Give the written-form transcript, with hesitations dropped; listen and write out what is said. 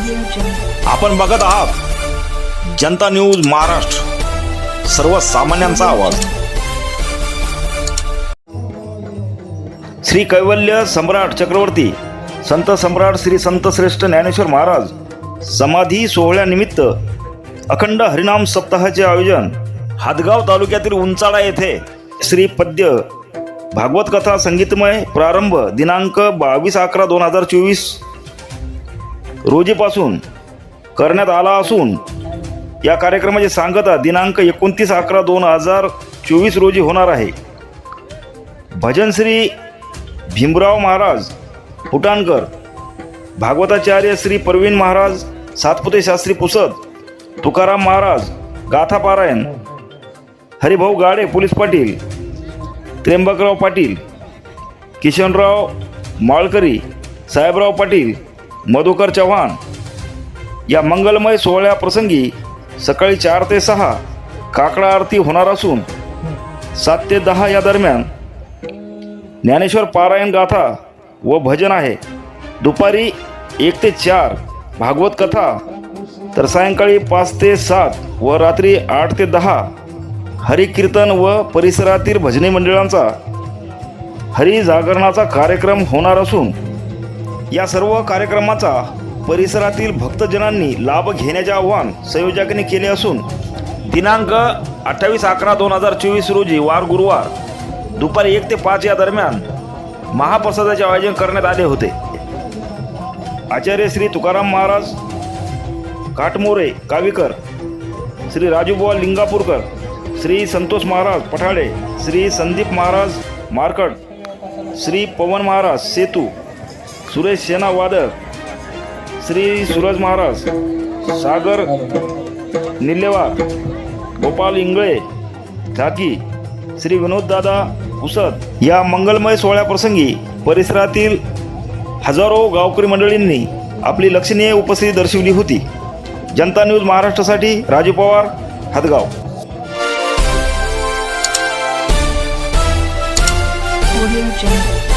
आपण बघत आहात जनता न्यूज महाराष्ट्र, सर्वसामान्यांचा आवाज। श्री कैवल्य सम्राट चक्रवर्ती संत सम्राट श्री संत श्रेष्ठ ज्ञानेश्वर महाराज समाधी सोहळ्यानिमित्त अखंड हरिनाम सप्ताहाचे आयोजन हादगाव तालुक्यातील उंचाळा येथे श्री पद्य भागवत कथा संगीतमय प्रारंभ दिनांक 22/11/2024 रोजीपासून करण्यात आला असून या कार्यक्रमाची सांगता दिनांक 29/11/2024 रोजी होणार आहे। भजन श्री भीमराव महाराज फुटाणकर, भागवताचार्य श्री प्रवीण महाराज सातपुते शास्त्री पुसद, तुकाराम महाराज गाथा पारायण, हरिभाऊ गाडे पोलीस पाटील, त्र्यंबकराव पाटील, किशनराव माळकरी, साहेबराव पाटील, मधुकर चव्हाण या मंगलमय सोहळ्याप्रसंगी सकाळी 4 ते 6 काकडा आरती होणार असून 7 ते 10 या दरम्यान ज्ञानेश्वर पारायण गाथा व भजन आहे। दुपारी 1 ते 4 भागवत कथा, तर सायंकाळी 5 ते 7 व रात्री 8 ते 10 हरिकीर्तन व परिसरातील भजनी मंडळांचा हरी जागरणाचा कार्यक्रम होणार असून या सर्व कार्यक्रमाचा परिसरातील भक्तजनांनी लाभ घेण्याचे आवाहन संयोजकांनी केले असून दिनांक 28/11/2024 रोजी वार गुरुवार दुपारी 1 ते 5 या दरम्यान महाप्रसादाचे आयोजन करण्यात आले होते। आचार्य श्री तुकाराम महाराज काटमोरे कावीकर, श्री राजूबुवा लिंगापूरकर, श्री संतोष महाराज पठाडे, श्री संदीप महाराज मारकट, श्री पवन महाराज सेतू, सुरेश सेना वादक, श्री सूरज महाराज सागर निल्लेवार, गोपाल इंगळे झाकी, श्री विनोददादा पुसद या मंगलमय सोहळ्याप्रसंगी परिसरातील हजारो गावकरी मंडळींनी आपली लक्षणीय उपस्थिती दर्शवली होती। जनता न्यूज महाराष्ट्रासाठी राजू पवार, हादगाव। Audio Jungle.